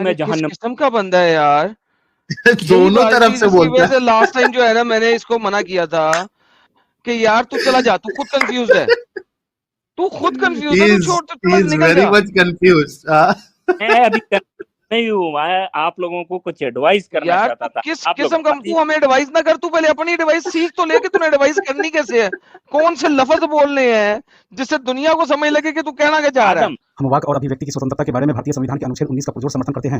میں جہنم. کس قسم کا بندہ ہے یار, دونوں طرف سے بولتا ہے. لاسٹ ٹائم جو ہے نا میں نے اس کو منع کیا تھا کہ یار تو چلا جا, تو خود کنفیوزڈ ہے, تو خود کنفیوز ہے, تو چھوڑ, تو چلا نکل جا. میں ابھی نہیں ہوں, میں آپ لوگوں کو کچھ ایڈوائز کرنا یار چاہتا تھا. کس قسم کا, تو ہمیں ایڈوائز نہ کر, تو پہلے اپنی ایڈوائز سیکھ تو لے کہ تمہیں ایڈوائز کرنی کیسے ہے, کون سے لفظ بولنے ہیں جس سے دنیا کو سمجھ لگے کہ تو کہنا کیا چاہ رہا ہے. ہم واک اور ابھیویکتی کی سوتنترتا کے بارے میں بھارتیہ سمویدھان کے انوچھید 19 کا پرجوش سمرتھن کرتے ہیں.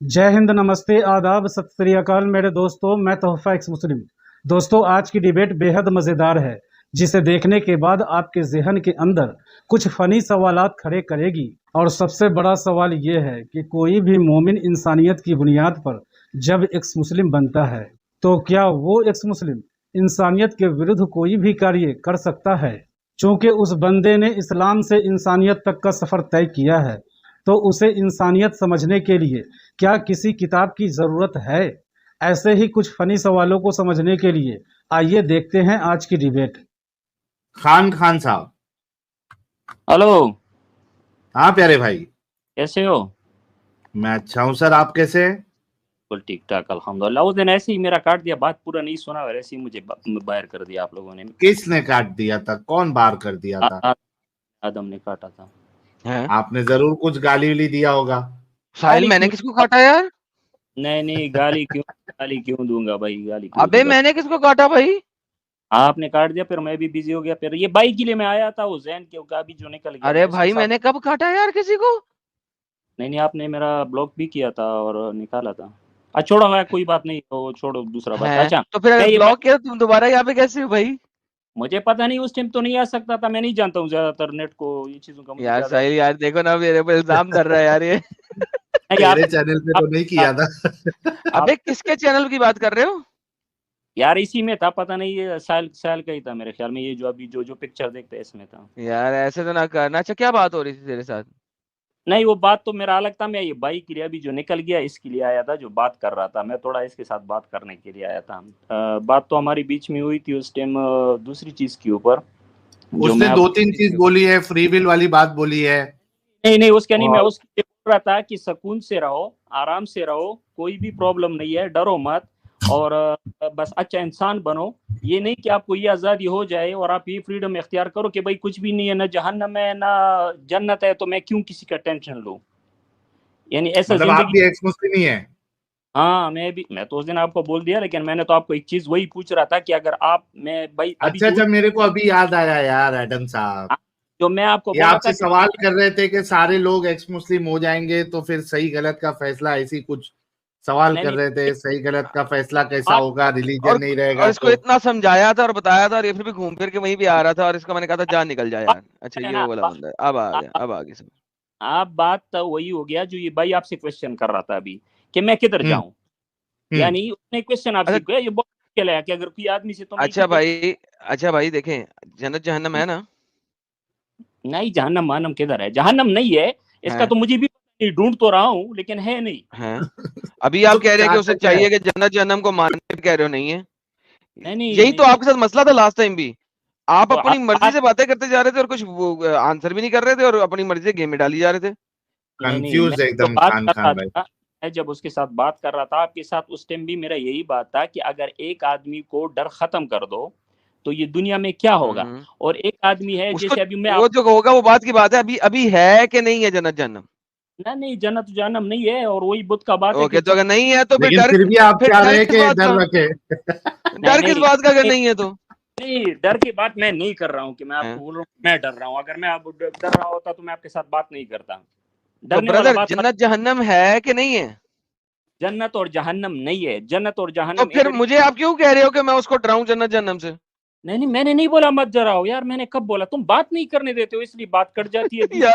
جے ہند, نمستے, آداب, ست سری اکال میرے دوستوں, میں تحفہ ایکس مسلم. دوستوں, آج کی ڈیبیٹ بے حد مزیدار ہے, جسے دیکھنے کے بعد آپ کے ذہن کے اندر کچھ فنی سوالات کھڑے کرے گی. اور سب سے بڑا سوال یہ ہے کہ کوئی بھی مومن انسانیت کی بنیاد پر جب ایکس مسلم بنتا ہے تو کیا وہ ایکس مسلم انسانیت کے ورد کوئی بھی کاریہ کر سکتا ہے؟ چونکہ اس بندے نے اسلام سے انسانیت تک کا سفر طے کیا ہے تو اسے انسانیت سمجھنے کے لیے کیا کسی کتاب کی ضرورت ہے؟ ایسے ہی کچھ فنی سوالوں کو سمجھنے کے لیے آئیے دیکھتے ہیں آج کی ڈیبیٹ. خان صاحب, ہلو, ہاں پیارے بھائی, کیسے ہو؟ میں اچھا ہوں سر, آپ کیسے ہیں؟ بالکل ٹھیک ٹھاک الحمدللہ. اس دن ایسے ہی میرا کاٹ دیا, بات پورا نہیں سنا, اور ایسے ہی مجھے باہر کر دیا آپ لوگوں نے. کس نے کاٹ دیا تھا, کون باہر کر دیا تھا؟ آدم نے کاٹا تھا. آپ نے ضرور کچھ گالی ولی دیا ہوگا. ساحل, میں نے کس کو کاٹا یار؟ نہیں, گالی کیوں دوں گا بھائی, گالی کیوں ابے دوں گا؟ میں نے کس کو کاٹا بھائی؟ آپ نے کاٹ دیا, پھر میں بھی بزی ہو گیا. پھر یہ بائی کے لیے میں آیا تھا, وہ ذہن کے کا بھی جو نکل گیا. ارے بھائی میں نے کب کاٹا یار کسی کو؟ نہیں, آپ نے میرا بلاک بھی کیا تھا اور نکالا تھا. چھوڑو, کوئی بات نہیں, تو چھوڑو, دوسرا بات. اچھا, تو پھر بلاک کیا تم دوبارہ یہاں پہ کیسے ہو بھائی؟ مجھے پتہ نہیں, اس ٹائم تو نہیں آ سکتا تھا, میں نہیں جانتا ہوں زیادہ تر نیٹ کو, یہ چیزوں کا یار ساحل یار دیکھو نا, میرے پر الزام دھر رہا ہے یار یہ. میرے چینل پہ تو نہیں کیا تھا. ابے کس کے چینل کی بات کر رہے ہو یار؟ اسی میں تھا, پتہ نہیں, یہ سال کا ہی تھا میرے خیال میں, یہ جو ابھی جو پکچر دیکھتے ہیں اس میں تھا یار. ایسے تو نہ کرنا. اچھا کیا بات ہو رہی تھی تیرے ساتھ؟ نہیں, وہ بات تو میرا الگ تھا. میں یہ بائی کے لیے ابھی جو نکل گیا اس کے لیے آیا تھا, جو بات کر رہا تھا میں, تھوڑا اس کے ساتھ بات کرنے کے لیے آیا تھا. بات تو ہماری بیچ میں ہوئی تھی اس ٹائم دوسری چیز کے اوپر. اس نے 2-3 چیز بولی ہے, فری ول والی بات بولی ہے. نہیں, اس کا نہیں, میں اس کے لیے بول رہا تھا کہ سکون سے رہو, آرام سے رہو, کوئی بھی پرابلم نہیں ہے, ڈرو مت, اور بس اچھا انسان بنو. یہ نہیں کہ آپ کو یہ آزادی ہو جائے اور آپ یہ فریڈم اختیار کرو کہ بھائی کچھ بھی نہیں ہے, نہ جہنم ہے نہ جنت ہے, تو میں کیوں کسی کا ٹینشن لوں. یعنی ایسا مطلب آپ بھی زندگی. ایکس مسلم ہی ہیں؟ ہاں, میں تو اس دن آپ کو بول دیا, لیکن میں نے تو آپ کو ایک چیز وہی پوچھ رہا تھا کہ اگر آپ, میں بھائی اچھا, میرے کو ابھی یاد آیا یار ایڈم صاحب, جو میں آپ کو یہ آپ سے سوال کر رہے تھے کہ سارے لوگ ایکس مسلم ہو جائیں گے تو پھر صحیح غلط کا فیصلہ, ایسی کچھ سوال کر رہے تھے, صحیح غلط کا فیصلہ کیسا ہوگا, ریلیجن نہیں رہے گا. اور اس کو اتنا سمجھایا تھا اور بتایا تھا, اور یہ پھر بھی گھوم پھر کے وہیں بھی آ رہا تھا, اور اس کا میں نے کہا تھا جان نکل جائے یار. اچھا یہ وہ والا بندہ ہے, اب آ گیا سمجھ. آپ بات تو وہی ہو گیا جو یہ بھائی آپ سے کوشچن کر رہا تھا ابھی کہ میں کدھر جاؤں. یعنی اس نے کوشچن آپ سے کیا, یہ بہت مشکل ہے کہ اگر کوئی آدمی سے تم. اچھا بھائی دیکھیں, جنت جہنم ہے نا؟ نہیں, جہنم مانم کدھر ہے؟ جہنم نہیں ہے, اس کا تو مجھے بھی ڈھونڈ تو رہا ہوں, لیکن ہے نہیں. ابھی آپ کہہ رہے ہیں کہ اسے چاہیے کہ جنت جہنم کو ماننے, کہہ رہے ہو نہیں ہے؟ یہی تو آپ کے ساتھ مسئلہ تھا لاسٹ ٹائم بھی, آپ اپنی مرضی سے باتیں کرتے جا رہے تھے اور کچھ آنسر بھی نہیں کر رہے تھے, اور اپنی مرضی سے گیم میں ڈالی جا رہے تھے. کنفیوز ایک دم خان بھائی. میں جب اس کے ساتھ بات کر رہا تھا آپ کے ساتھ, اس ٹائم بھی میرا یہی بات تھا کہ اگر ایک آدمی کو ڈر ختم کر دو تو یہ دنیا میں کیا ہوگا. اور ایک آدمی ہے جیسے ابھی میں, وہ جو ہوگا وہ بات کی بات ہے, ابھی ہے کہ نہیں ہے جنت جہنم؟ نہیں, جنت جہنم نہیں ہے, اور وہی بدھ کا بات ہے. تو اگر نہیں ہے تو پھر بھی آپ چاہ رہے ہیں کہ ڈر رکھے. ڈر کس بات کا اگر نہیں ہے تو؟ نہیں, ڈر کی بات میں نہیں کر رہا ہوں کہ میں آپ کو بول رہا ہوں میں ڈر رہا ہوں. اگر میں ڈر رہا ہوتا تو میں آپ کے ساتھ بات نہیں کرتا. برادر جنت جہنم ہے کہ نہیں ہے؟ جنت اور جہنم نہیں ہے, جنت اور جہنم. تو پھر مجھے آپ کیوں کہہ رہے ہو کہ میں اس کو ڈراؤں جنت جہنم سے؟ نہیں, میں نے نہیں بولا مت ڈراؤ یار, میں نے کب بولا؟ تم بات نہیں کرنے دیتے ہو, اس لیے بات کٹ جاتی ہے.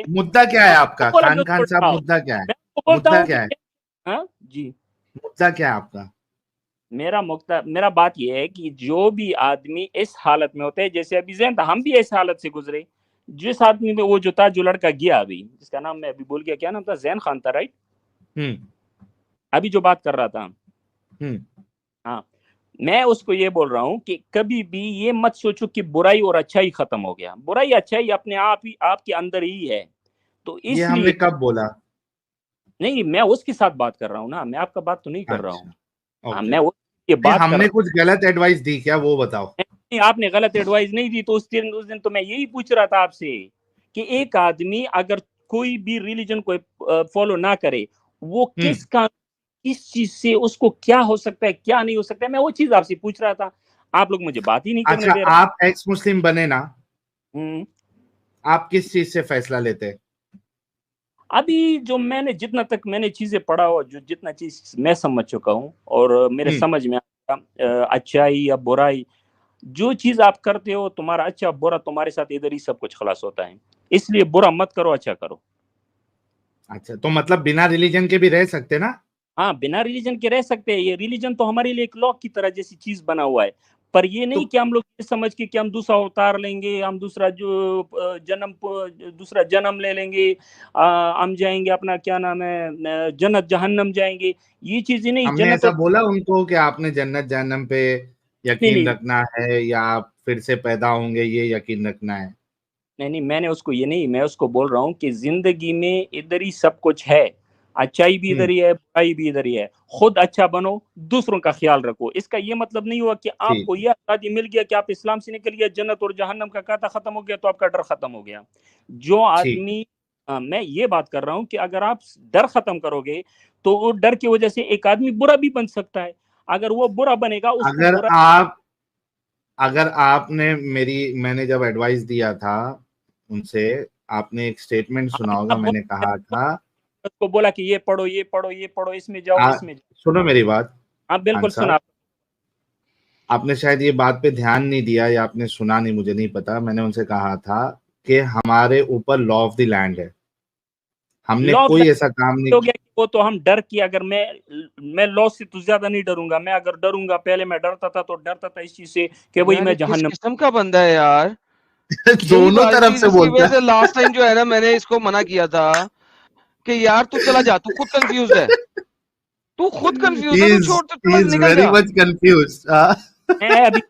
مدعا کیا ہے آپ کا خان صاحب, مدعا کیا ہے؟ مدعا کیا ہے جی, مدعا کیا ہے آپ کا؟ میرا بات یہ ہے کہ جو بھی آدمی اس حالت میں ہوتے ہیں, جیسے ابھی زین تھا, ہم بھی اس حالت سے گزرے. جس آدمی میں وہ جو تھا, جو لڑکا گیا ابھی, جس کا نام میں ابھی بول گیا, کیا نام تھا؟ زین خان تھا, رائٹ؟ ابھی جو بات کر رہا تھا. ہاں, میں اس کو یہ بول رہا ہوں کہ کبھی بھی یہ مت سوچو کہ برائی اور اچھائی ختم ہو گیا. برائی اچھائی اپنے آپ کے اندر ہی ہے. تو اس یہ ہم لیے نے کب بولا؟ نہیں، میں اس کے ساتھ بات کر رہا ہوں نا، میں آپ کا بات تو نہیں کر رہا ہوں. اچھا ہاں، اوکے. میں یہ بات ہم کر نے رہا کچھ غلط ایڈوائس دی کیا وہ بتاؤ؟ ہوں. آپ نے غلط ایڈوائز نہیں دی. تو اس دن تو میں یہی پوچھ رہا تھا آپ سے کہ ایک آدمی اگر کوئی بھی ریلیجن کو فالو نہ کرے، وہ کس چیز سے اس کو کیا ہو سکتا ہے کیا نہیں ہو سکتا ہے، میں وہ چیز آپ سے پوچھ رہا تھا. آپ لوگ مجھے بات ہی نہیں کرنے اچھا دے رہے. آپ ایکس مسلم بنے نا، ہوں. آپ کس چیز سے فیصلہ لیتے؟ ابھی جو میں نے جتنا تک میں نے چیزیں پڑھا ہو، جو جتنا چیز میں سمجھ چکا ہوں اور میرے سمجھ میں اچھائی یا برائی، جو چیز آپ کرتے ہو تمہارا اچھا برا تمہارے ساتھ ادھر ہی سب کچھ خلاص ہوتا ہے. اس لیے برا مت کرو، اچھا کرو. اچھا تو مطلب بنا ریلیجن کے بھی رہ سکتے نا؟ ہاں، بنا ریلیجن کے رہ سکتے ہیں. یہ ریلیجن تو ہمارے لیے ایک لاک کی طرح جیسی چیز بنا ہوا ہے. پر یہ نہیں کہ ہم لوگ یہ سمجھ کے کہ ہم دوسرا اوتار لیں گے، ہم دوسرا جنم لے لیں گے، ہم جائیں گے اپنا کیا نام ہے جنت جہنم جائیں گے. یہ چیزیں نہیں. ہم نے جنت ایسا بولا ان کو کہ آپ نے جنت جہنم پہ یقین نہیں رکھنا ہے یا آپ پھر سے پیدا ہوں گے یہ یقین رکھنا ہے؟ نہیں، میں نے اس کو یہ نہیں، میں اس کو بول رہا ہوں کہ زندگی میں ادھر ہی سب کچھ ہے. اچھائی بھی ادھر ہی ہے، برائی بھی ادھر ہی ہے. خود اچھا بنو، دوسروں کا خیال رکھو. اس کا یہ مطلب نہیں ہوا کہ آپ کو یہ آزادی مل گیا کہ آپ اسلام سے نکل گیا، جنت اور جہنم کا کاتا ختم ہو گیا تو آپ کا ڈر ختم ہو گیا. جو آدمی میں یہ بات کر رہا ہوں کہ اگر آپ ڈر ختم کرو گے تو وہ ڈر کی وجہ سے ایک آدمی برا بھی بن سکتا ہے. اگر وہ برا بنے گا اس کو برا. اگر آپ نے میں نے جب ایڈوائس دیا تھا ان سے، آپ نے ایک سٹیٹمنٹ سنا ہوگا، میں نے کہا تھا اس کو بولا کہ یہ پڑھو یہ پڑھو یہ پڑھو، اس میں جاؤ اس میں جاؤ. سنو میری بات. ہاں بالکل سنا. آپ نے شاید یہ بات پہ دھیان نہیں دیا یا آپ نے سنا نہیں، مجھے نہیں پتا. میں نے ان سے کہا تھا کہ ہمارے اوپر لا آف دی لینڈ ہے، ہم نے کوئی ایسا کام نہیں کیا. وہ تو ہم ڈر کی، اگر میں لا سے تو زیادہ نہیں ڈروں گا. میں اگر ڈروں گا، پہلے میں ڈرتا تھا تو ڈرتا تھا اس چیز سے کہ وہی میں کس جہنم. قسم کا بندہ ہے یار. دونوں طرف سے بولتا ہے. لاسٹ ٹائم جو ہے نا میں نے اس کو منع کیا تھا کہ یار تو چلا جا، تو خود کنفیوز ہے، تو چھوڑ تو نکل جا. میں ابھی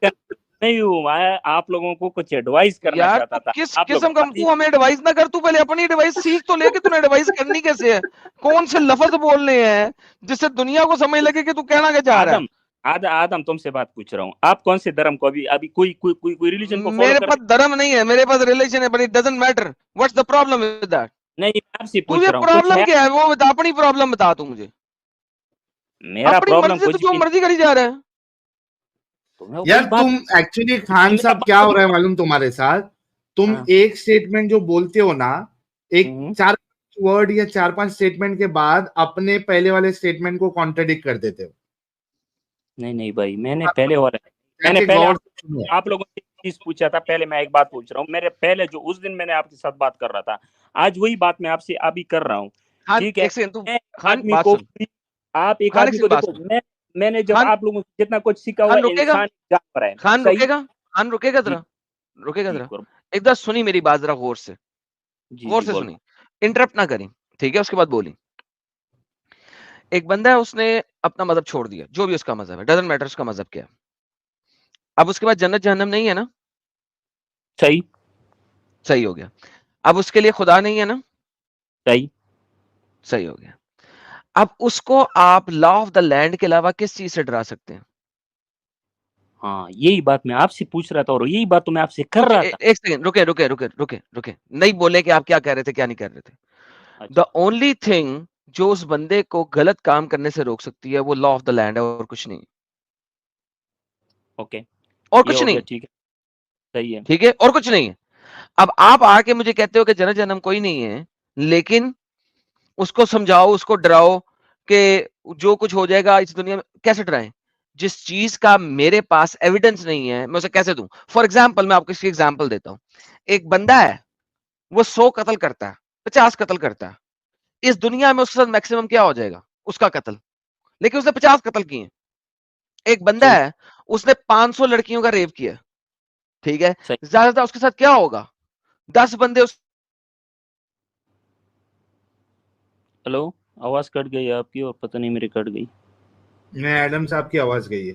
نہیں ہوں، میں آپ لوگوں کو کچھ ایڈوائز کرنا یار چاہتا تو تھا. کس قسم کا، تو ہمیں ایڈوائز نہ کر، تو پہلے اپنی ایڈوائز سیکھ تو لے کہ تو ایڈوائز کرنی کیسے ہے، کون سے لفظ بولنے ہیں جس سے دنیا کو سمجھ لگے کہ تو کہنا کیا چاہ رہا ہے. آدم تم سے بات پوچھ رہا ہوں، آپ کون سے دھرم کو ابھی کوئی ریلیجن کو فالو میرے کرتے؟ پاس دھرم نہیں ہے، میرے پاس ریلیشن ہے، but it doesn't matter. What's the problem with that? نہیں، میں آپ سے پوچھ تجھے رہا ہوں کچھ پرابلم ہے. کیا ہے وہ بتا، اپنی پرابلم بتا. تو مجھے میرا اپنی پرابلم مرضی سے تو کچھ جو بھی مرضی کری جا رہا ہے. یار تم ایکچولی خان صاحب کیا ہو رہا ہے معلوم تمہارے ساتھ؟ تم ایک سٹیٹمنٹ جو بولتے ہو نا، ایک 4-5 ورڈ یا 4-5 سٹیٹمنٹ کے بعد اپنے پہلے والے سٹیٹمنٹ کو کانٹرڈکٹ کر دیتے ہو. نہیں بھائی، میں نے پہلے آپ لوگوں سے چیز پوچھا تھا. پہلے میں ایک بات پوچھ رہا ہوں، میرے پہلے جو اس دن میں نے آپ کے ساتھ بات کر رہا تھا، آج وہی بات میں آپ سے ابھی کر رہا ہوں. ٹھیک ہے، آپ ایک آدمی کو دیکھو، میں نے جب آپ لوگوں سے جتنا کچھ سیکھا ہوا انسان جانور ہے. خان رکے گا، خان رکے گا ذرا، رکے گا ذرا ایک دم. سنی میری بات ذرا غور سے، غور سے سنی، انٹرپٹ نہ کریں، ٹھیک ہے؟ اس کے بعد بولی. ایک بندہ ہے، اس نے اپنا مذہب چھوڑ دیا، جو بھی اس کا مذہب ہے، ڈزنٹ میٹر اس کا مذہب کیا. اب اس کے بعد جنت جہنم نہیں ہے نا؟ صحیح ہو گیا. اب اس کے لیے خدا نہیں ہے نا؟ صحیح ہو گیا. اب اس کو آپ لا آف دا لینڈ کے علاوہ کس چیز سے ڈرا سکتے ہیں؟ ہاں، یہی بات میں آپ سے پوچھ رہا تھا اور یہی بات تو میں آپ سے کر رہا تھا. ایک سیکنڈ رکے نہیں بولے کہ آپ کیا کہہ رہے تھے کیا نہیں کر رہے تھے. دا اونلی تھنگ جو اس بندے کو غلط کام کرنے سے روک سکتی ہے وہ لا آف دا لینڈ ہے، اور کچھ نہیں. اوکے، اور کچھ نہیں. ٹھیک ہے، صحیح ہے، ٹھیک ہے، اور کچھ نہیں ہے. اب آپ آ کے مجھے کہتے ہو کہ جنت جہنم کوئی نہیں ہے، لیکن اس کو سمجھاؤ، اس کو ڈراؤ کہ جو کچھ ہو جائے گا اس دنیا میں. کیسے ڈرائیں؟ جس چیز کا میرے پاس ایویڈنس نہیں ہے میں اسے کیسے دوں؟ فار ایگزامپل میں آپ کو اس کی ایگزامپل دیتا ہوں. ایک بندہ ہے، وہ 100 قتل کرتا ہے، 50 قتل کرتا ہے. اس دنیا میں اس کے ساتھ میکسیمم کیا ہو جائے گا؟ اس کا قتل. لیکن اس نے 50 قتل کیے. ایک بندہ ہے، اس نے 500 لڑکیوں کا ریپ کیا، ٹھیک ہے؟ زیادہ زیادہ اس کے ساتھ کیا ہوگا؟ 10 بندے ہلو، آواز کٹ گئی آپ کی اور پتہ نہیں میری کٹ گئی. میں ایڈم صاحب کی آواز گئی ہے.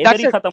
That's it.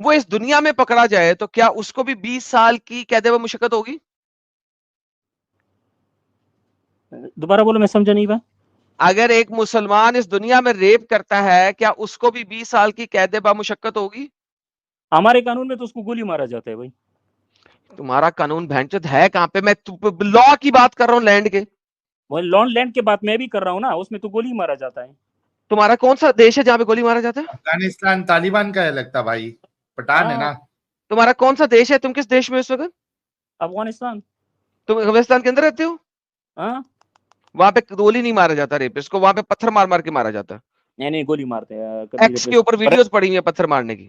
وہ اس دنیا میں پکڑا جائے تو کیا اس کو بھی 20 سال کی قید و مشقت ہوگی؟ دوبارہ بولو، میں سمجھا نہیں بات. اگر ایک مسلمان اس دنیا میں ریپ کرتا ہے کیا اس کو بھی 20 سال کی قید و مشقت ہوگی؟ ہمارے قانون میں تو اس کو گولی مارا جاتا ہے بھائی. تمہارا قانون بھینچود ہے کہاں پہ؟ میں لا کی بات کر رہا ہوں، لینڈ کے. وہ لان لینڈ کے بات میں بھی کر رہا ہوں نا، اس میں تو گولی مارا جاتا ہے. تمہارا کون سا دیش ہے جہاں پہ گولی مارا جاتا ہے؟ افغانستان طالبان کا ہے لگتا بھائی، پٹھان ہے نا. تمہارا کون سا دیش ہے؟ تم کس دیش میں اس وقت؟ افغانستان. تم افغانستان کے اندر رہتے ہو؟ ہاں. وہاں پہ گولی نہیں مارا جاتا ریپسٹ کو، وہاں پہ پتھر مار مار کے مارا جاتا ہے. نہیں گولی مارتے ہیں. ایکس کے اوپر ویڈیوز پڑی ہوئی ہیں پتھر مارنے کی.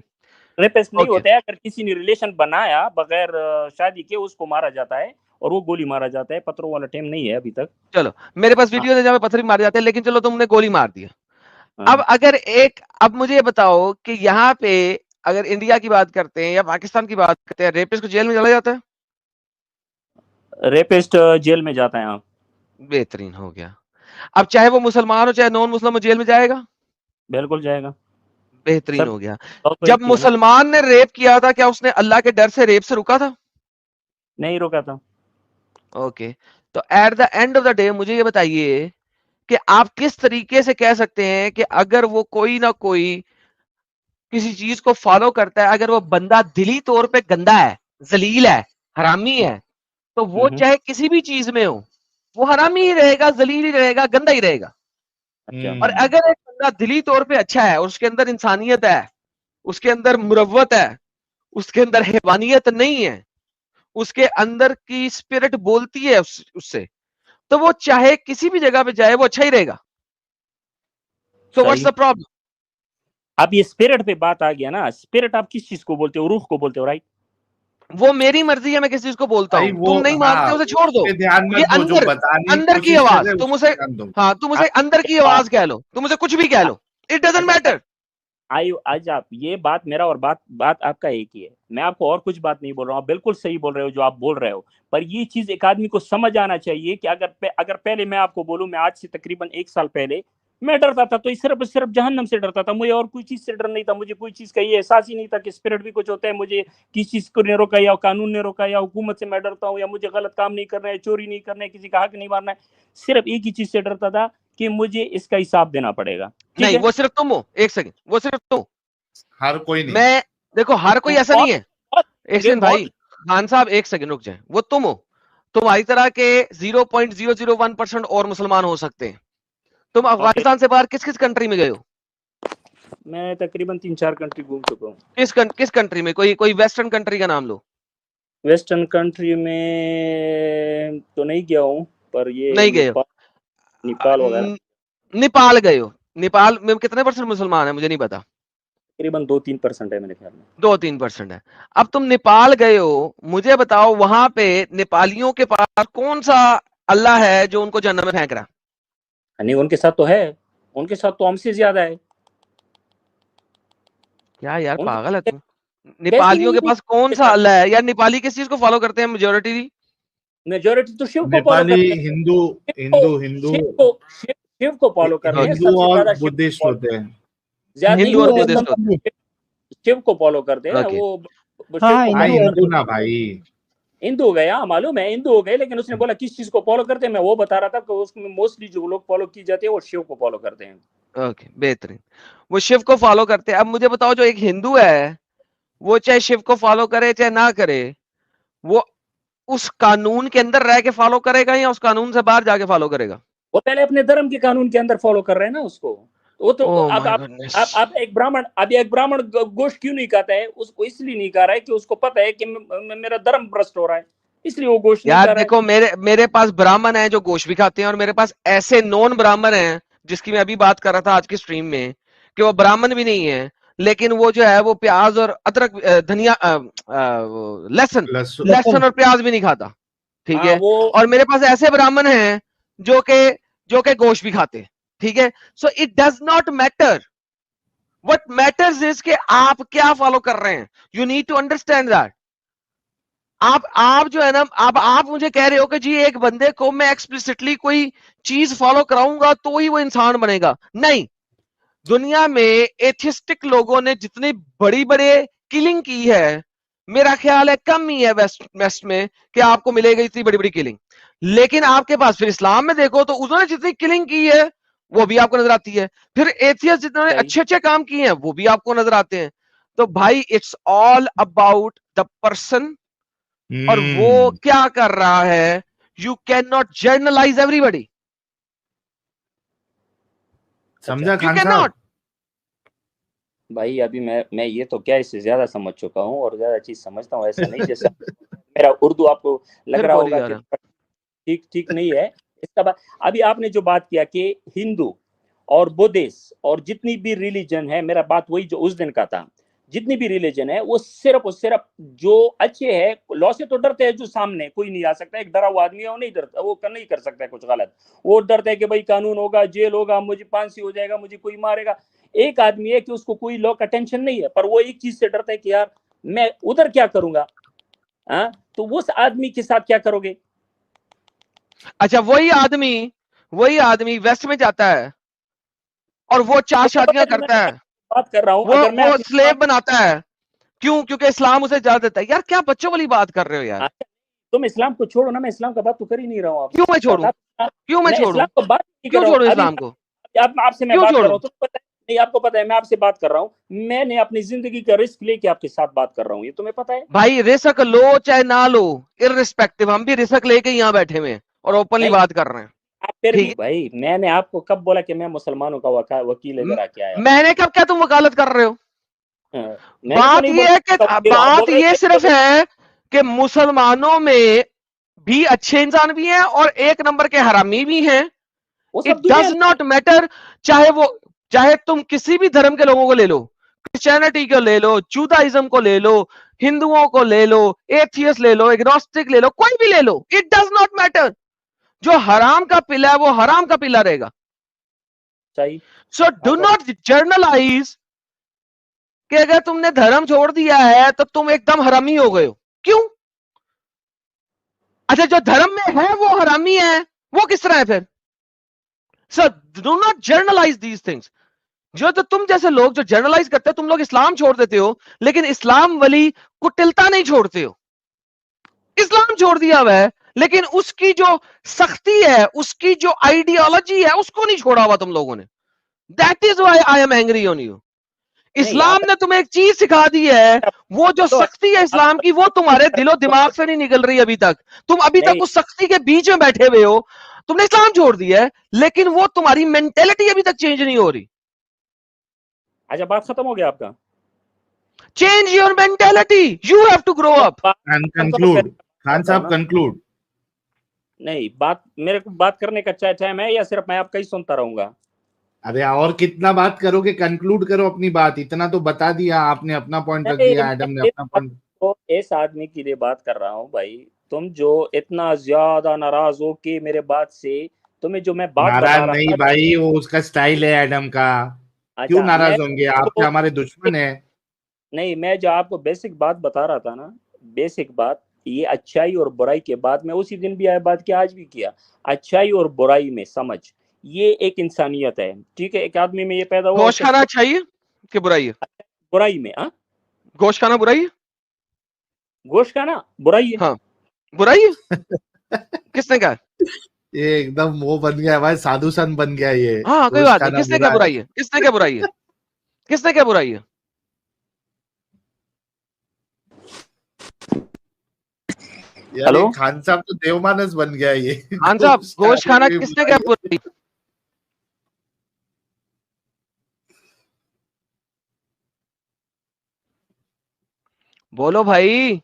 ریپسٹ نہیں ہوتا ہے، اگر کسی نے ریلیشن بنایا بغیر شادی کے اس کو مارا جاتا ہے اور وہ گولی مارا جاتا ہے. پتھروں والا ٹائم نہیں ہے ابھی تک. چلو میرے پاس ویڈیو ہے جہاں پہ پتھر مارے جاتے ہیں، لیکن چلو تم نے گولی مار دیا. اب اگر اب مجھے یہ بتاؤ کہ یہاں پہ اگر انڈیا کی بات کرتے ہیں یا پاکستان کی بات کرتے ہیں، ریپسٹ کو جیل میں چلا جاتا ہے؟ ریپسٹ جیل میں جاتا ہے. ہاں بہترین ہو گیا. اب چاہے وہ مسلمان ہو چاہے نان مسلم ہو، جیل میں جائے گا؟ بالکل جائے گا. بہترین ہو گیا. جب مسلمان نے ریپ کیا تھا کیا اس نے اللہ کے ڈر سے ریپ سے رکا تھا؟ نہیں روکا تھا. اوکے. تو at the end of the day مجھے یہ بتائیے کہ آپ کس طریقے سے کہہ سکتے ہیں کہ اگر وہ کوئی نہ کوئی کسی چیز کو فالو کرتا ہے، اگر وہ بندہ دلی طور پہ گندا ہے، ذلیل ہے، حرامی ہے، تو وہ چاہے کسی بھی چیز میں ہو وہ حرامی ہی رہے گا، ذلیل ہی رہے گا، گندا ہی رہے گا. اور اگر ایک بندہ دلی طور پہ اچھا ہے اور اس کے اندر انسانیت ہے، اس کے اندر مروت ہے، اس کے اندر حیوانیت نہیں ہے، اس کے اندر کی اسپرٹ بولتی ہے اس سے، تو وہ چاہے کسی بھی جگہ پہ جائے وہ اچھا ہی رہے گا. So what's the problem? اب یہ اسپرٹ پہ بات آ گیا نا. اسپرٹ آپ کس چیز کو بولتے ہو؟ روح کو بولتے ہو، رائٹ؟ وہ میری مرضی ہے میں کس چیز کو بولتا ہوں. تم نہیں مانتے اسے چھوڑ دو. یہ اندر کی آواز، تم اسے ہاں تم اسے اندر کی آواز کہہ لو، تم اسے کچھ بھی کہہ لو، اٹ ڈزنٹ میٹر. آج آپ یہ بات میرا اور بات آپ کا ایک ہی ہے. میں آپ کو اور کچھ بات نہیں بول رہا ہوں، آپ بالکل صحیح بول رہے ہو جو آپ بول رہے ہو. پر یہ چیز ایک آدمی کو سمجھ آنا چاہیے کہ اگر پہلے میں آپ کو بولوں، میں آج سے تقریباً 1 سال پہلے میں ڈرتا تھا تو صرف جہنم سے ڈرتا تھا. مجھے اور کوئی چیز سے ڈر نہیں تھا. مجھے کوئی چیز کا یہ احساس ہی نہیں تھا کہ اسپرٹ بھی کچھ ہوتا ہے. مجھے کسی چیز کو نہیں روکا، یا قانون نے روکا، یا حکومت سے میں ڈرتا ہوں، یا مجھے غلط کام نہیں کرنا ہے، چوری نہیں کرنا ہے، کسی کا حق نہیں مارنا ہے. صرف ایک ہی چیز سے ڈرتا تھا کہ مجھے اس کا حساب دینا پڑے گا. نہیں وہ صرف تم ہو. ایک سیکنڈ، وہ صرف تم، ہر کوئی نہیں. میں دیکھو ہر کوئی ایسا نہیں ہے. ایک سیکنڈ بھائی خان صاحب، ایک سیکنڈ رک جائیں. وہ تم ہو، تمہاری طرح کے 0.001% اور مسلمان ہو سکتے ہیں. تم افغانستان سے باہر کس کنٹری میں گئے ہو؟ میں تقریباً 3-4 کنٹری گھوم چکا ہوں. کس کنٹری میں؟ کوئی ویسٹرن کنٹری کا نام لو. ویسٹرن کنٹری میں تو نہیں گیا ہوں، پر یہ نہیں گئے ہو. نیپال وغیرہ. نیپال گئے ہو. نیپال میں کتنے % مسلمان ہیں مجھے نہیں پتا. تقریباً 2-3% ہے میرے خیال میں. 2-3% ہے. اب تم نیپال گئے ہو، مجھے بتاؤ وہاں پہ نیپالیوں کے پاس کون سا اللہ ہے جو ان کو جہنم میں پھینک رہا؟ نہیں، ان کے ساتھ تو ہے، ان کے ساتھ تو ہم سے زیادہ ہے. کیا یار پاگل ہے تم؟ نیپالیوں کے پاس کون سا اللہ ہے یار؟ نیپالی کس چیز کو فالو کرتے ہیں؟ میجورٹی تو شیو کو نیپالی ہندو شیو کو فالو کرتے ہیں. ہندو اور بدھسٹ ہوتے ہیں. ہندو اور بدھسٹ ہوتے ہیں. شیو کو فالو کرتے ہیں وہ. ہندو نا بھائی، ہندو ہو گیا معلوم ہے، ہندو ہو گئے، لیکن اس نے بولا کس چیز کو فالو کرتے ہیں. میں وہ بتا رہا تھا کہ اس میں موسٹلی جو لوگ فالو کی جاتے ہیں وہ شیو کو فالو کرتے ہیں. اوکے بہترین، وہ شیو کو فالو کرتے ہیں. اب مجھے بتاؤ جو ایک ہندو ہے وہ چاہے شیو کو فالو کرے چاہے نہ کرے، وہ اس قانون کے اندر رہ کے فالو کرے گا یا اس قانون سے باہر جا کے فالو کرے گا؟ وہ پہلے اپنے دھرم کے قانون کے اندر فالو کر رہے ہیں نا اس کو. وہ تو اب ایک برہمن گوشت کیوں نہیں کھاتا ہے؟ اس کو اس لیے نہیں کھا رہا ہے کہ اس کو پتا ہے کہ میرا دھرم بھرشٹ ہو رہا ہے، اس لیے وہ گوشت نہیں کھا رہا ہے. دیکھو میرے پاس براہمن ہیں جو گوشت بھی کھاتے ہیں، اور میرے پاس ایسے نون براہمن ہیں جس کی میں ابھی بات کر رہا تھا آج کی سٹریم میں کہ وہ براہمن بھی نہیں ہے، لیکن وہ جو ہے وہ پیاز اور ادرک دھنیا لہسن اور پیاز بھی نہیں کھاتا. ٹھیک ہے. اور میرے پاس ایسے براہمن ہیں جو کہ گوشت بھی کھاتے ہیں. ٹھیک ہے. So it does not matter. What matters is کہ آپ کیا فالو کر رہے ہیں. You need to understand that. آپ جو ہے نا، آپ مجھے کہہ رہے ہو کہ جی ایک بندے کو میں ایکسپلسٹلی کوئی چیز فالو کراؤں گا تو ہی وہ انسان بنے گا. نہیں، دنیا میں ایتھسٹک لوگوں نے جتنے بڑے کلنگ کی ہے میرا خیال ہے کم ہی ہے ویسٹ میں کہ آپ کو ملے گا اتنی بڑی بڑی کلنگ. لیکن آپ کے پاس پھر اسلام میں دیکھو تو انہوں نے جتنی کلنگ کی ہے وہ بھی آپ کو نظر آتی ہے. پھر ایتھیسٹ جتنے اچھے اچھے کام کیے ہیں وہ بھی آپ کو نظر آتے ہیں. تو بھائی it's all about the person اور وہ کیا کر رہا ہے. You can not generalize everybody. سمجھا خان صاحب بھائی ابھی میں یہ تو کیا اس سے زیادہ سمجھ چکا ہوں اور زیادہ چیز سمجھتا ہوں. ایسا نہیں جیسا میرا اردو آپ کو لگ رہا ہوگا کہ ٹھیک نہیں ہے. اس کا ابھی آپ نے جو بات کیا کہ ہندو اور بدھسٹ اور جتنی بھی ریلیجن ہے, میرا بات وہی جو اس دن کا تھا, جتنی بھی ریلیجن ہے وہ صرف اور صرف جو اچھے ہے لا سے تو ڈرتے ہیں, جو سامنے کوئی نہیں آ سکتا. ایک ڈرا ہوا آدمی ہے وہ نہیں ڈرتا, وہ نہیں کر سکتا ہے کچھ غلط. وہ ڈرتا ہے کہ بھائی قانون ہوگا, جیل ہوگا, مجھے پھانسی ہو جائے گا, مجھے کوئی مارے گا. ایک آدمی ہے کہ اس کو کوئی لا کا ٹینشن نہیں ہے, پر وہ ایک چیز سے ڈرتا ہے کہ یار میں ادھر کیا کروں گا, تو اس آدمی کے ساتھ کیا کرو گے. اچھا وہی آدمی ویسٹ میں جاتا ہے اور وہ 4 شادیاں کرتا ہے, بات کر رہا ہوں وہ سلیب بناتا ہے. کیوں؟ کیونکہ اسلام اسے اجازت دیتا ہے. یار کیا بچوں والی بات کر رہے ہو یار. تم اسلام کو چھوڑو نا, میں اسلام کا بات تو کر ہی نہیں رہا ہوں. کیوں میں چھوڑوں اسلام کو بات نہیں کر رہا ہوں اسلام کو. آپ سے میں بات کر رہا ہوں تو پتہ نہیں, آپ کو پتا ہے میں آپ سے بات کر رہا ہوں. میں نے اپنی زندگی کا رسک لے کے آپ کے ساتھ بات کر رہا ہوں, یہ تمہیں پتا ہے. بھائی رسک لو چاہے نہ لو, ارریسپیکٹیو ہم بھی رسک لے کے یہاں بیٹھے ہوئے اور اوپنلی بات کر رہے ہیں. بھائی میں نے آپ کو کب بولا کہ میں مسلمانوں کا وکیل ہے کیا ہے؟ میں نے کب کیا تم وکالت کر رہے ہو؟ بات یہ صرف ہے کہ مسلمانوں میں بھی اچھے انسان بھی ہیں اور ایک نمبر کے حرامی بھی ہیں. It does not matter چاہے تم کسی بھی دھرم کے لوگوں کو لے لو, کرسچینٹی کو لے لو, جودائزم کو لے لو, ہندوؤں کو لے لو, ایتھیسٹ لے لو, ایگنوسٹک لے لو, کوئی بھی لے لو. It does not matter. جو حرام کا پلا ہے وہ حرام کا پلا رہے گا. So do not journalize کہ اگر تم نے دھرم چھوڑ دیا ہے تو تم ایک دم حرامی ہو گئے ہو. کیوں؟ اچھا جو دھرم میں ہے وہ حرامی ہے, وہ کس طرح ہے پھر؟ So do not journalize these things. جو تم جیسے لوگ جو جرنلائز کرتے ہو, تم لوگ اسلام چھوڑ دیتے ہو لیکن اسلام ولی کٹلتا نہیں چھوڑتے ہو. اسلام چھوڑ دیا ہوا ہے لیکن اس کی جو سختی ہے, اس کی جو آئیڈیالوجی ہے, اس کو نہیں چھوڑا ہوا تم لوگوں نے. That is why I am angry on you. اسلام نے تمہیں ایک چیز سکھا دی ہے, وہ جو سختی ہے اسلام کی وہ تمہارے دل و دماغ سے نہیں نکل رہی ابھی تک. تم ابھی تک اس سختی کے بیچ میں بیٹھے ہوئے ہو. تم نے اسلام چھوڑ دیا ہے لیکن وہ تمہاری مینٹلٹی ابھی تک چینج نہیں ہو رہی. اچھا بات ختم ہو گیا آپ کا. Change your mentality. You have to grow up. And conclude. Khan صاحب conclude. نہیں بات میرے کو بات کرنے کا ٹائم ہے یا صرف میں آپ کا ہی سنتا رہوں گا؟ ارے اور کتنا بات کرو گے, کنکلوڈ کرو اپنی بات. اتنا تو بتا دیا آپ نے, اپنا پوائنٹ رکھ دیا, ایڈم نے اپنا پوائنٹ. تو اس آدمی کے لیے بات کر رہا ہوں بھائی. تم جو اتنا زیادہ ناراض ہو کہ میرے بات سے, تمہیں جو میں بات ناراض نہیں بھائی, وہ اس کا سٹائل ہے ایڈم کا. کیوں ناراض ہوں گے آپ؟ کا ہمارے دشمن ہے. نہیں, میں جو آپ کو بیسک بات بتا رہا تھا نا, بیسک بات, یہ اچھائی اور برائی کے بعد میں اسی دن بھی بات کیا, آج بھی کیا. اچھائی اور برائی میں سمجھ, یہ ایک انسانیت ہے. ٹھیک ہے, ایک آدمی میں یہ پیدا ہوا. گوشت کھانا اچھائی ہے کہ برائی ہے؟ برائی میں. گوشت کھانا برائی ہے؟ گوشت کھانا برائی ہے. ہاں برائی ہے. کس نے کہا؟ یہ ایک دم وہ بن گیا بھائی, سادھو سن بن گیا یہ. ہاں کوئی بات نہیں. کس نے کیا برائی ہے؟ کس نے کیا برائی ہے؟ کس نے کیا برائی ہے؟ ہلو خان صاحب تو دیو مانس بن گیا یہ. خان صاحب گوشت کھانا کس نے کیا برائی؟ بولو بھائی.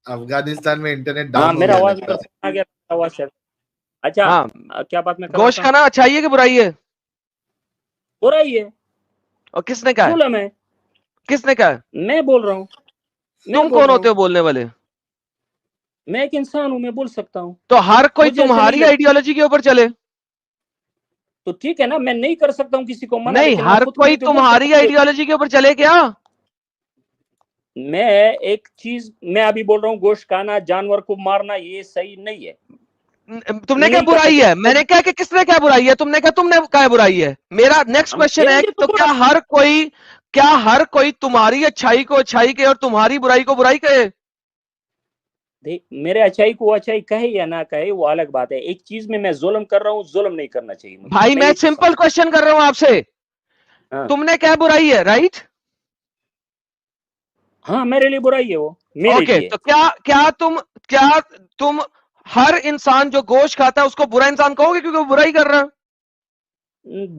افغانستان میں انٹرنیٹ ڈاؤن میرا آواز. اچھا کیا بات میں گوشت کھانا اچھائی ہے کہ برائی ہے؟ برائی ہے. اور کس نے کہا؟ کس نے کہا؟ میں بول رہا ہوں. تم کون ہوتے ہو بولنے والے؟ میں ایک انسان ہوں, میں بول سکتا ہوں. تو ہر کوئی تمہاری آئیڈیالوجی کے اوپر چلے تو ٹھیک ہے نا, میں نہیں کر سکتا ہوں کسی کو منع. نہیں, ہر کوئی تمہاری آئیڈیالوجی کے اوپر چلے کیا؟ میں ایک چیز میں ابھی بول رہا ہوں, گوشت کھانا, جانور کو مارنا, یہ صحیح نہیں ہے. تم نے کیا برائی ہے؟ میں نے کہا کہ کس نے کیا برائی ہے؟ تم نے کہا تم نے کیا برائی ہے. میرا نیکسٹ کوشچن ہے تو کیا ہر کوئی کیا ہر کوئی تمہاری اچھائی کو اچھائی کہے اور تمہاری برائی کو برائی کہے؟ میرے اچھائی کو اچھائی کہے یا نہ کہے وہ الگ بات ہے. ایک چیز میں ظلم کر رہا ہوں, ظلم نہیں کرنا چاہیے مجھے. بھائی میں سمپل کوشچن کر رہا ہوں آپ سے, تم نے کیا برائی ہے, رائٹ؟ ہاں میرے لیے برائی ہے وہ, میرے اوکے, لیے. تو کیا تم ہر انسان جو گوشت کھاتا ہے اس کو برا انسان کہو گے کیونکہ وہ برائی کر رہا ہے؟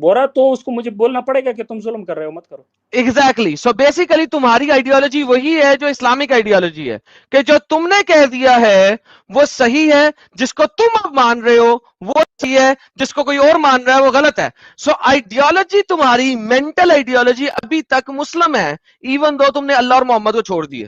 برا تو اس کو مجھے بولنا پڑے گا کہ تم ظلم کر رہے ہو, مت کرو. ایگزیکٹلی. سو بیسیکلی تمہاری آئیڈیالوجی وہی ہے جو اسلامک آئیڈیالوجی ہے, کہ جو تم نے کہہ دیا ہے وہ صحیح ہے, جس کو تم اب مان رہے ہو وہ صحیح ہے, جس کو کوئی اور مان رہا ہے وہ غلط ہے. سو آئیڈیالوجی تمہاری مینٹل آئیڈیالوجی ابھی تک مسلم ہے, ایون دو تم نے اللہ اور محمد کو چھوڑ دیے.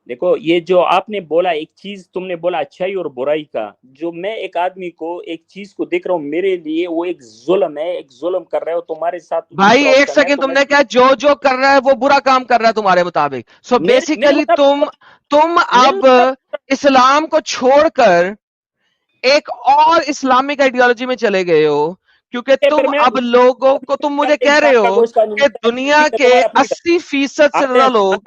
دیکھو یہ جو آپ نے بولا, ایک چیز تم نے بولا اچھائی اور برائی کا, جو میں ایک آدمی کو ایک چیز کو دیکھ رہا ہوں میرے لیے وہ ایک ظلم ہے, ایک ظلم کر رہے ہو تمہارے ساتھ. بھائی ایک سیکنڈ, تم نے کیا جو کر رہا ہے وہ برا کام کر رہا ہے تمہارے مطابق. سو بیسیکلی تم اب اسلام کو چھوڑ کر ایک اور اسلامک آئیڈیالوجی میں چلے گئے ہو, کیونکہ تم اب لوگوں کو, تم مجھے کہہ رہے ہو کہ دنیا کے 80% سے زیادہ لوگ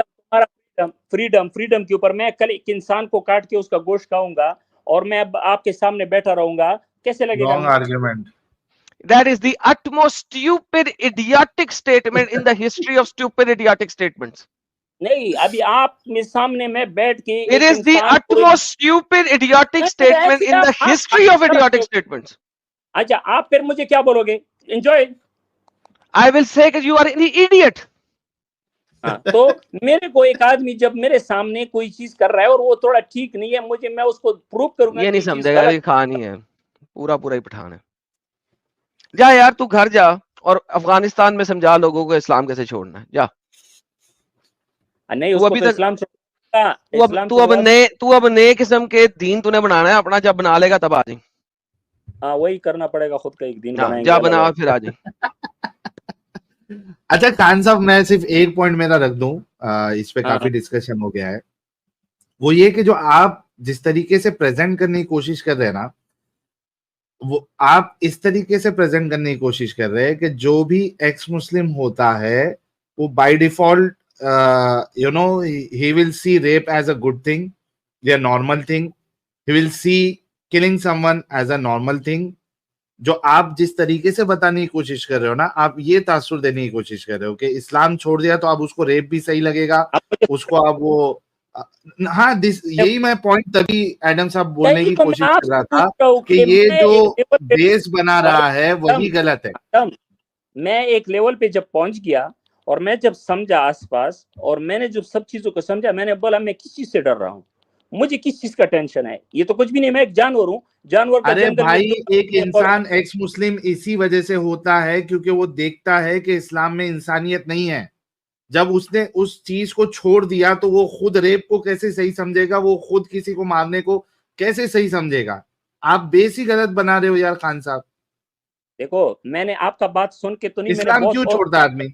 فریڈم کے اوپر, میں کل ایک انسان کو کاٹ کے اس کا گوشت کھاؤں گا اور میں اب آپ کے سامنے بیٹھا رہوں گا, کیسے لگے گا؟ Wrong argument. That is the utmost stupid idiotic statement in the history of stupid idiotic statements. نہیں, ابھی آپ کے سامنے میں بیٹھ کے It is the utmost stupid idiotic statement in the history of idiotic statements. اچھا آپ پھر مجھے کیا بولو گے؟ Enjoy. I will say that you are an idiot. تو میرے کو ایک آدمی جب میرے سامنے کوئی چیز کر رہا ہے اور وہ تھوڑا ٹھیک نہیں ہے, مجھے میں اس کو پروف کروں گا. یہ نہیں سمجھے گا, یہ کہانی ہے, پورا ہی پٹھان ہے. جا یار تو گھر جا اور افغانستان میں سمجھا لوگوں کو اسلام کیسے چھوڑنا ہے, جا. نہیں, اس کو تو اسلام تو اب نئے قسم کے دین تو نے بنانا ہے اپنا, جب بنا لے گا تب آ جائیں. ہاں وہی کرنا پڑے گا, خود کا ایک دین بنائیں گے. جا بنا پھر آ جائیں. اچھا خان صاحب, میں صرف ایک پوائنٹ میرا رکھ دوں, اس پہ کافی ڈسکشن ہو گیا ہے, وہ یہ کہ جو آپ جس طریقے سے پریزنٹ کرنے کی کوشش کر رہے ہیں نا, وہ آپ اس طریقے سے پریزنٹ کرنے کی کوشش کر رہے ہیں کہ جو بھی ایکس مسلم ہوتا ہے وہ by default you know he will see rape as a good thing, a normal thing. He will see killing someone as a normal thing. جو آپ جس طریقے سے بتانے کی کوشش کر رہے ہو نا, آپ یہ تاثر دینے کی کوشش کر رہے ہو کہ اسلام چھوڑ دیا تو اب اس کو ریپ بھی صحیح لگے گا, اس کو اب وہ, ہاں یہی میں پوائنٹ تبھی ایڈم صاحب بولنے کی کوشش کر رہا تھا کہ یہ جو بیس بنا رہا ہے وہی غلط ہے. میں ایک لیول پہ جب پہنچ گیا اور میں جب سمجھا آس پاس, اور میں نے جب سب چیزوں کو سمجھا, میں نے بولا میں کس چیز سے ڈر رہا ہوں, مجھے کس چیز کا ٹینشن ہے, یہ تو کچھ بھی نہیں, میں ایک جانور ہوں, جانور کا ارے بھائی ایک انسان ایکس مسلم اسی وجہ سے ہوتا ہے کیونکہ وہ دیکھتا ہے کہ اسلام میں انسانیت نہیں ہے. جب اس نے اس چیز کو چھوڑ دیا تو وہ خود ریپ کو کیسے صحیح سمجھے گا, وہ خود کسی کو مارنے کو کیسے صحیح سمجھے گا؟ آپ بیس ہی غلط بنا رہے ہو یار خان صاحب. دیکھو میں نے آپ کا بات سن کے تو نہیں, اسلام کیوں چھوڑتا آدمی؟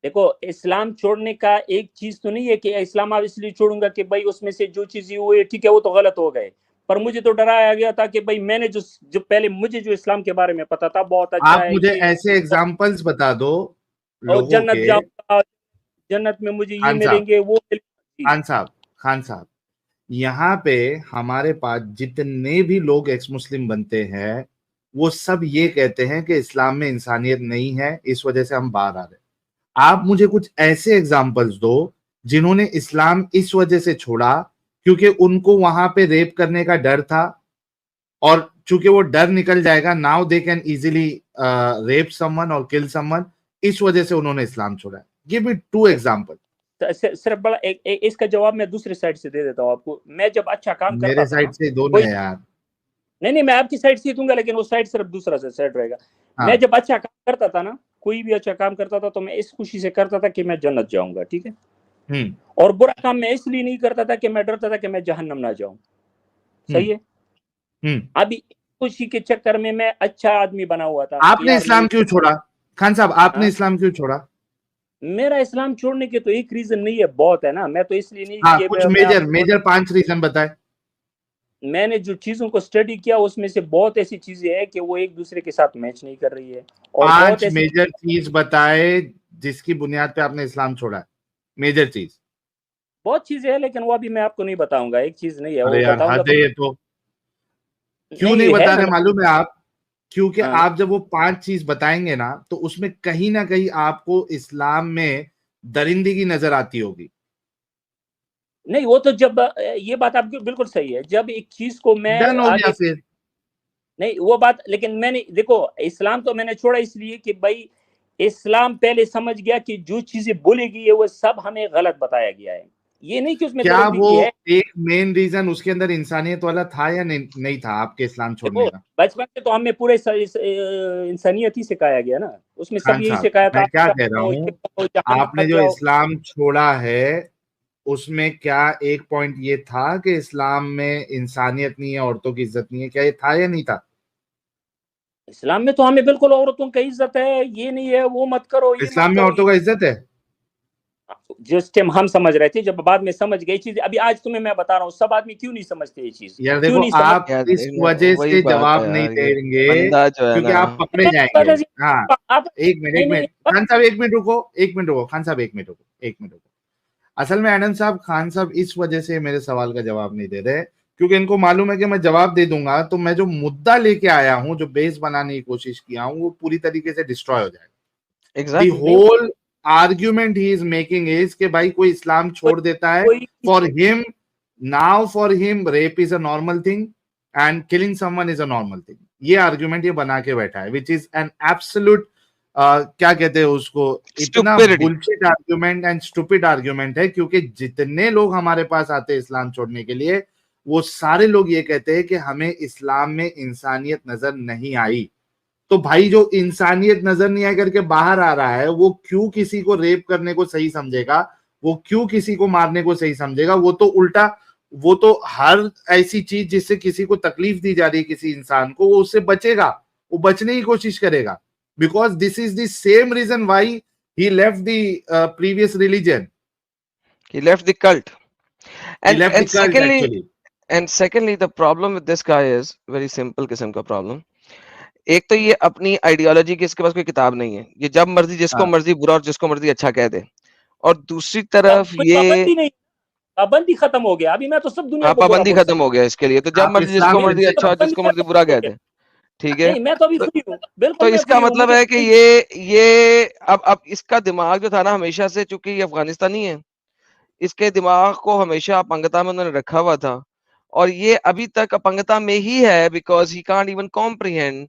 دیکھو اسلام چھوڑنے کا ایک چیز تو نہیں ہے کہ اسلام آپ اس لیے چھوڑوں گا کہ بھائی اس میں سے جو چیز ہوئی ٹھیک ہے وہ تو غلط ہو گئے, پر مجھے تو ڈرایا گیا تھا کہ بھائی میں نے جو پہلے مجھے جو اسلام کے بارے میں پتا تھا بہت اچھا ہے. آپ مجھے ایسے ایگزامپلز بتا دو جنت جاؤں گا, جنت میں مجھے یہ ملیں گے وہ. خان صاحب یہاں پہ ہمارے پاس جتنے بھی لوگ ایکس مسلم بنتے ہیں وہ سب یہ کہتے ہیں کہ اسلام میں انسانیت نہیں ہے, اس وجہ سے ہم باہر آ رہے ہیں. آپ مجھے کچھ ایسے ایگزامپلز دو جنہوں نے اسلام اس وجہ سے چھوڑا کیونکہ ان کو وہاں پہ ریپ کرنے کا ڈر تھا, اور چونکہ وہ ڈر نکل جائے گا, now they can easily rape someone اور کل سم ون, اس وجہ سے انہوں نے اسلام چھوڑا. گیو می 2 ایگزامپل. صرف بڑا اس کا جواب میں دوسری سائڈ سے دے دیتا ہوں آپ کو. میں جب اچھا کام کرتا میرے سائڈ سے دونوں ہے یار. نہیں میں آپ کی سائڈ سے دوں گا, لیکن وہ سائڈ صرف دوسرا سائڈ رہے گا. میں جب اچھا کام کرتا تھا نا, کوئی بھی اچھا کام کرتا تھا تو میں اس خوشی سے کرتا تھا کہ میں جنت جاؤں گا, ٹھیک ہے, اور برا کام میں اس لیے نہیں کرتا تھا کہ میں ڈرتا تھا کہ میں جہنم نہ جاؤں. صحیح ہے. ابھی خوشی کے چکر میں اچھا آدمی بنا ہوا تھا. آپ نے اسلام کیوں چھوڑا خان صاحب, آپ نے اسلام کیوں چھوڑا؟ میرا اسلام چھوڑنے کے تو ایک ریزن نہیں ہے, بہت ہے نا. میں تو اس لیے نہیں, کچھ میجر 5 ریزن بتائے. میں نے جو چیزوں کو اسٹڈی کیا اس میں سے بہت ایسی چیزیں ہیں کہ وہ ایک دوسرے کے ساتھ میچ نہیں کر رہی ہے. اور 5 میجر چیز بتائے جس کی بنیاد پہ آپ نے اسلام چھوڑا ہے, میجر چیز. بہت چیزیں ہیں لیکن وہ ابھی میں آپ کو نہیں بتاؤں گا, ایک چیز نہیں ہے وہ ارے یار بتاؤں گا. حد ہے یہ تو. کیوں نہیں بتا رہے معلوم ہے آپ؟ کیونکہ آپ جب وہ 5 چیز بتائیں گے نا تو اس میں کہیں نہ کہیں آپ کو اسلام میں درندگی نظر آتی ہوگی. نہیں وہ تو جب یہ بات آپ کی بالکل صحیح ہے, جب ایک چیز کو میں ڈن ہو گیا آگے پھر. نہیں وہ بات, لیکن میں نے دیکھو اسلام تو میں نے چھوڑا اس لیے کہ بھائی اسلام پہلے سمجھ گیا کہ جو چیزیں بولی گئی ہے وہ سب ہمیں غلط بتایا گیا ہے, یہ نہیں کہ اس میں کیا درندگی وہ ہے. ایک مین ریزن اس کے اندر انسانیت والا تھا یا نہیں تھا آپ کے اسلام چھوڑنے کا؟ بچپن سے تو ہمیں پورے انسانیت ہی سکھایا گیا نا, اس میں سب خان یہی صاحب سکھایا تھا. میں کیا کہہ رہا ہوں, آپ نے جو اسلام چھوڑا ہے اس میں کیا ایک پوائنٹ یہ تھا کہ اسلام میں انسانیت نہیں ہے, عورتوں کی عزت نہیں ہے, کیا یہ تھا یا نہیں تھا؟ اسلام میں تو ہمیں بالکل عورتوں کی عزت ہے, یہ نہیں ہے وہ مت کرو, یہ اسلام مت میں کرو. عورتوں کا عزت ہے جس ٹائم ہم سمجھ رہے تھے, جب بعد میں سمجھ گئی چیز, ابھی آج تمہیں میں بتا رہا ہوں سب آدمی کیوں نہیں سمجھتے یہ چیز, یار. کیوں دیکھو نہیں آپ اس وجہ سے جواب نہیں دیں گے کیونکہ آپ پکڑے جائیں گے. ہاں ایک منٹ خان صاحب, ایک منٹ رکو خان صاحب, ایک منٹ رکو. اصل میں ایڈم صاحب, خان صاحب اس وجہ سے میرے سوال کا جواب نہیں دے رہے کیونکہ ان کو معلوم ہے کہ میں جواب دے دوں گا تو میں جو مدعا لے کے آیا ہوں, جو بیس بنانے کی کوشش کیا ہوں, وہ پوری طریقے سے ڈسٹروائے ہو جائے گا. The whole argument he is making is کہ بھائی کوئی اسلام چھوڑ دیتا ہے, for him rape is a normal thing and killing someone is a normal thing. یہ آرگیومنٹ یہ بنا کے بیٹھا ہے وچ از این ایبسولوٹ کیا کہتے ہیں اس کو, اتنا bullshit argument and stupid argument ہے. کیونکہ جتنے لوگ ہمارے پاس آتے ہیں اسلام چھوڑنے کے لیے وہ سارے لوگ یہ کہتے ہیں کہ ہمیں اسلام میں انسانیت نظر نہیں آئی. تو بھائی جو انسانیت نظر نہیں آئی کر کے باہر آ رہا ہے وہ کیوں کسی کو ریپ کرنے کو صحیح سمجھے گا, وہ کیوں کسی کو مارنے کو صحیح سمجھے گا؟ وہ تو الٹا, وہ تو ہر ایسی چیز جس سے کسی کو تکلیف دی جا رہی ہے کسی انسان کو, وہ اس سے بچے گا, وہ بچنے کی کوشش کرے گا. Because this is the same reason why he left the previous religion. He left the cult. He left the cult actually. And secondly, the problem with this guy is very simple قسم کا problem. ایک تو یہ اپنی ideology کی اس کے پاس کوئی کتاب نہیں ہے, یہ جب مرضی جس کو مرضی برا اور جس کو مرضی اچھا کہہ دے. اور دوسری طرف یہ پابندی ختم ہو گیا, ابھی میں تو سب دنیا کو پابندی ختم ہو گیا اس کے لیے, تو جب مرضی جس کو مرضی اچھا اور جس کو مرضی برا کہہ دے. ٹھیک ہے, میں تو ابھی فری ہوں, بالکل. تو اس کا مطلب ہے کہ یہ اب اس کا دماغ جو تھا نا ہمیشہ سے, چونکہ یہ افغانستانی ہے, اس کے دماغ کو ہمیشہ اپنگتا میں انہوں نے رکھا ہوا تھا اور یہ ابھی تک اپنگتا میں ہی ہے because he can't even comprehend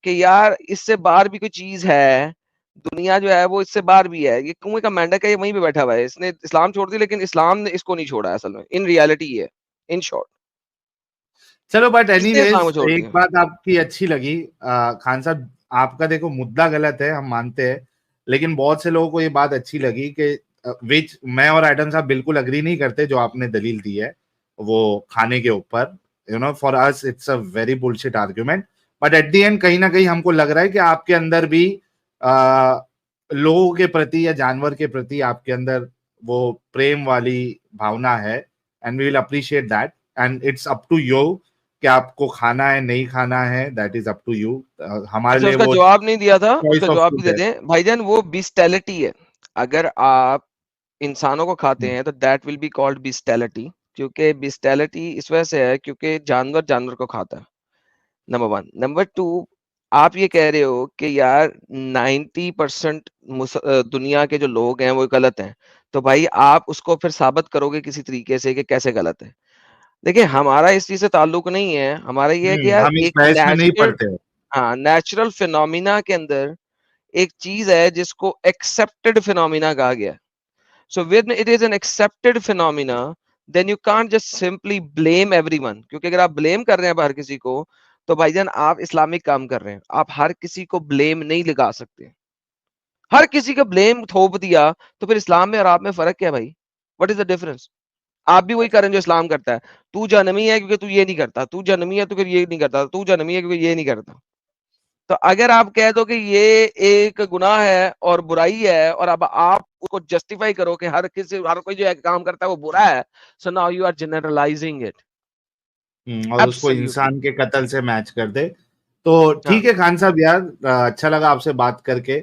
کہ یار اس سے باہر بھی کوئی چیز ہے, دنیا جو ہے وہ اس سے باہر بھی ہے. یہ کنویں کا مینڈک ہے, یہ وہیں پہ بیٹھا ہوا ہے, اس نے اسلام چھوڑ دی لیکن اسلام نے اس کو نہیں چھوڑا اصل میں, ان ریالٹی ہے ان شارٹ. چلو بٹ اینی ویز ایک بات آپ کی اچھی لگی خان صاحب, آپ کا دیکھو مدعا غلط ہے ہم مانتے ہیں, لیکن بہت سے لوگوں کو یہ بات اچھی لگی کہ وچ میں اور ایڈم صاحب بالکل اگری نہیں کرتے جو آپ نے دلیل دی ہے وہ کھانے کے اوپر. You know for us it's a very bullshit argument, but at the end کہیں نہ کہیں ہم کو لگ رہا ہے کہ آپ کے اندر بھی لوگوں کے پرتی یا جانور کے پرتی آپ کے اندر وہ پریم والی بھاونا ہے, and we will appreciate that, and it's up to you کہ آپ کو کھانا ہے نہیں کھانا ہے, that is up to you. ہمارے لیے اس کا جواب نہیں دیا تھا, اس کا جواب بھی دے دیں بھائی جان. وہ بیسٹیلٹی ہے, اگر آپ انسانوں کو کھاتے ہیں تو دیٹ ول بی کالڈ بیسٹیلٹی, کیونکہ بیسٹیلٹی اس وجہ سے ہے کیونکہ جانور جانور کو کھاتا ہے, نمبر 1. نمبر 2, آپ یہ کہہ رہے ہو کہ یار 90% دنیا کے جو لوگ ہیں وہ غلط ہیں, تو بھائی آپ اس کو پھر ثابت کرو گے کسی طریقے سے کہ کیسے غلط ہے. دیکھیں ہمارا اس چیز سے تعلق نہیں ہے, ہمارا یہ ہے کہ یار ایک نیچرل فینومینا کے اندر ایک چیز ہے جس کو ایکسپٹڈ فینومینا کہا گیا. سو when it is an accepted phenomena then you can't just simply blame everyone, کیونکہ اگر آپ بلیم کر رہے ہیں ہر کسی کو تو بھائی جان آپ اسلامک کام کر رہے ہیں. آپ ہر کسی کو بلیم نہیں لگا سکتے, ہر کسی کو بلیم تھوپ دیا تو پھر اسلام میں اور آپ میں فرق کیا بھائی؟ what is the difference؟ آپ بھی وہی کریں جو اسلام کرتا ہے. تو جہنمی ہے کیونکہ تو یہ نہیں کرتا, تو جہنمی ہے تو پھر یہ نہیں کرتا, تو جہنمی ہے کیونکہ یہ نہیں کرتا. تو اگر آپ کہہ دو کہ یہ ایک گناہ ہے اور برائی ہے اور اب آپ اس کو جسٹیفائی کرو کہ ہر کوئی جو کام کرتا ہے وہ برا ہے, so now you are generalizing it. اور اس کو انسان کے قتل سے میچ کر دے. تو ٹھیک ہے خان صاحب, یار اچھا لگا آپ سے بات کر کے,